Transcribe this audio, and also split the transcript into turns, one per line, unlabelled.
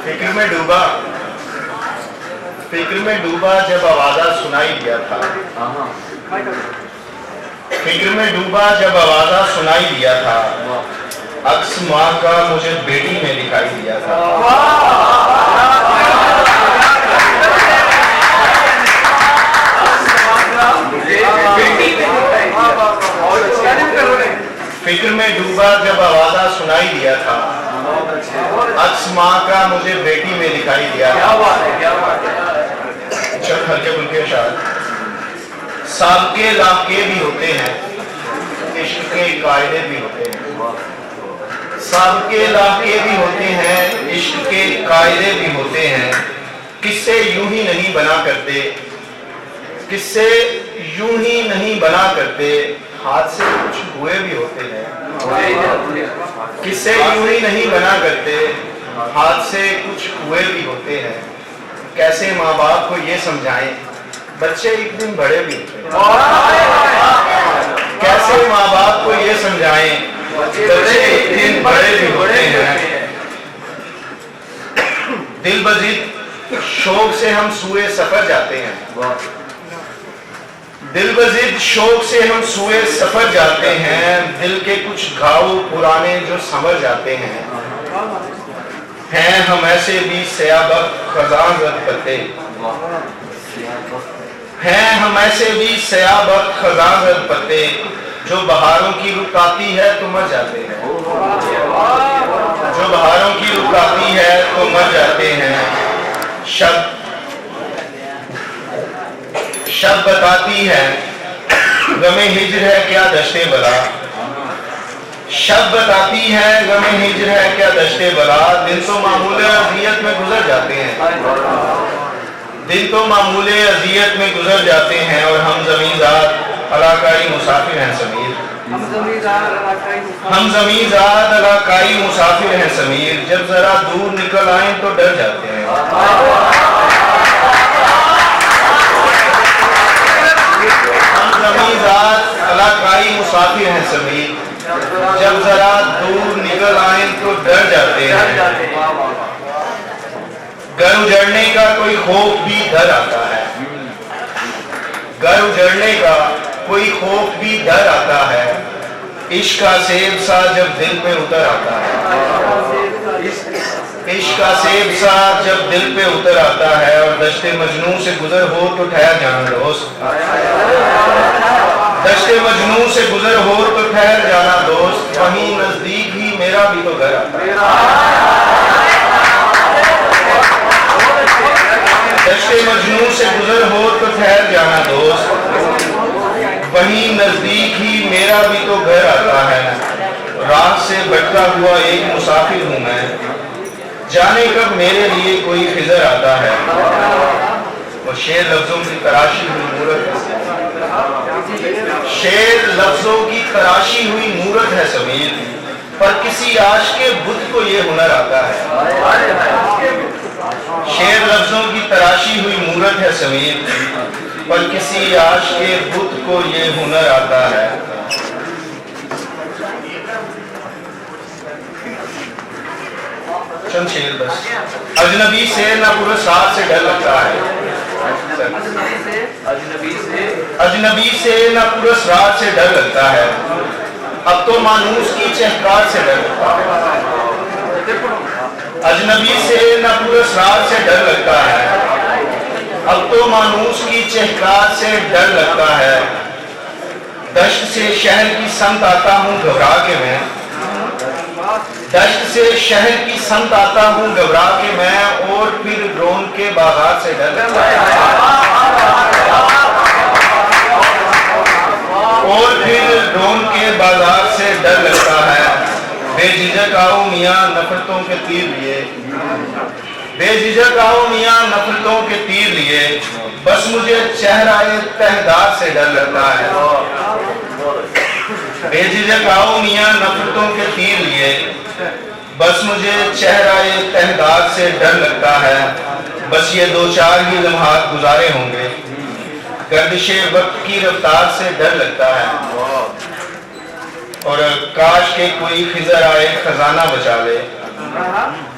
فکر میں ڈوبا جب آوازہ سنائی دیا تھا، فکر میں ڈوبا جب آوازہ سنائی دیا تھا، عکس ماں کا مجھے بیٹی میں دکھائی دیا تھا۔ فکر میں ڈوبا جب آوازہ سنائی دیا تھا، عکس ماں کا مجھے بیٹی میں دکھائی دیا تھا۔ چل ہلکے پھلکے اشعار۔ سابقے لاحقے بھی ہوتے ہیں، عشق کے قاعدے بھی ہوتے ہیں۔ سابقے لاحقے بھی ہوتے ہیں، عشق کے قاعدے بھی ہوتے ہیں۔ قصے یوں ہی نہیں بنا کرتے، قصے یوں ہی نہیں بنا کرتے، ہاتھ سے کچھ ہوئے بھی ہوتے ہیں۔ قصے یوں ہی نہیں بنا کرتے، ہاتھ سے کچھ ہوئے بھی ہوتے ہیں۔ کیسے ماں باپ کو یہ سمجھائیں، بچے ایک دن بڑے بھی ہوتے ہیں۔ کیسے ماں باپ کو یہ سمجھائیں، بچے ایک دن بڑے بھی ہوتے ہیں۔ دل بضد شوق سے ہم سوئے سفر جاتے ہیں، دل بضد شوق سے ہم سوئے سفر جاتے ہیں۔ دل کے کچھ گھاؤ پرانے جو سمر جاتے ہیں ہم ایسے بھی سیاہ بخت خزاں زد پتے، ہیں ہم ایسے بھی سیاہ بخت خزاں زد پتے، جو بہاروں کی رک آتی ہے تو مر جاتے ہیں، جو بہاروں کی رک آتی ہے تو مر جاتے ہیں۔ شب بتاتی ہے غم ہجر ہے کیا دشت بلا، شب بتاتی ہے غم ہجر ہے کیا دشت بلا۔ دن تو معمول اذیت میں گزر جاتے ہیں، دن تو معمول اذیت میں گزر جاتے ہیں، اور ہم زمین ذات علاقائی مسافر ہیں سمیر، ہم زمین ذات علاقائی مسافر ہیں سمیر۔ جب ذرا دور نکل آئیں تو ڈر جاتے ہیں، ہم زمین ذات علاقائی مسافر ہیں سمیر۔ جب ذرا دور نکل آئیں تو ڈر جاتے ہیں۔ گھر اجڑنے کا کوئی خوف بھی ڈر آتا ہے، گھر اجڑنے کا کوئی خوف بھی ڈر آتا ہے۔ عشق کا سیب سا جب دل پہ اتر آتا ہے، عشق کا سیب سا جب دل پہ اتر آتا ہے، اور دشت مجنوں سے گزر ہو تو ٹھہر جانا دوست، دشت مجنوں سے گزر ہو تو ٹھہر جانا دوست، وہیں نزدیک ہی میرا بھی تو گھر آتا ہے، دشت مجنوں سے گزر ہو تو ٹھہر جانا دوست، وہیں نزدیک ہی میرا بھی تو گھر آتا ہے۔ راہ سے بھٹکا ہوا ایک مسافر ہوں میں، جانے کب میرے لیے کوئی خضر آتا ہے۔ اور شعر لفظوں کی تراشی ہوئی مورت ہے، شعر لفظوں کی تراشی ہوئی مورت ہے سمیر، پر کسی عاشق بت کو یہ ہنر آتا ہے۔ شعر لفظوں کی تراشی ہوئی مورت ہے سمیر، پر کسی عاشق بت کو یہ ہنر آتا ہے۔ چند شعر بس۔ اجنبی سے نہ پرسرار سے ڈر لگتا ہے، اجنبی سے نہ پرسرار سے ڈر لگتا ہے، اب تو مانوس کی چہکار سے ڈر لگتا ہے، اجنبی سے نہ پرسرار سے ڈر لگتا ہے، اب تو مانوس کی چہکار سے ڈر لگتا ہے۔ دشت سے شہر کی سمت آتا ہوں گھبرا کے میں، دشت سے شہر کی سمت آتا ہوں گھبرا کے میں، اور پھر ڈرون کے بازار سے ڈر لگتا ہے، اور پھر ڈرون کے بازار سے ڈر لگتا ہے۔ بے جھجک آؤ میاں نفرتوں کے تیر لیے، بے جھجک آؤ میاں نفرتوں کے تیر لیے، بس مجھے چہرہ تہدار سے ڈر لگتا ہے، بے جھجک آؤ میاں نفرتوں کے تیر لیے، بس مجھے چہرہ تہدار سے ڈر لگتا ہے۔ بس یہ دو چار ہی لمحات گزارے ہوں گے، گردش وقت کی رفتار سے ڈر لگتا ہے، اور کاش کہ کوئی خضر آئے خزانہ بچا لے،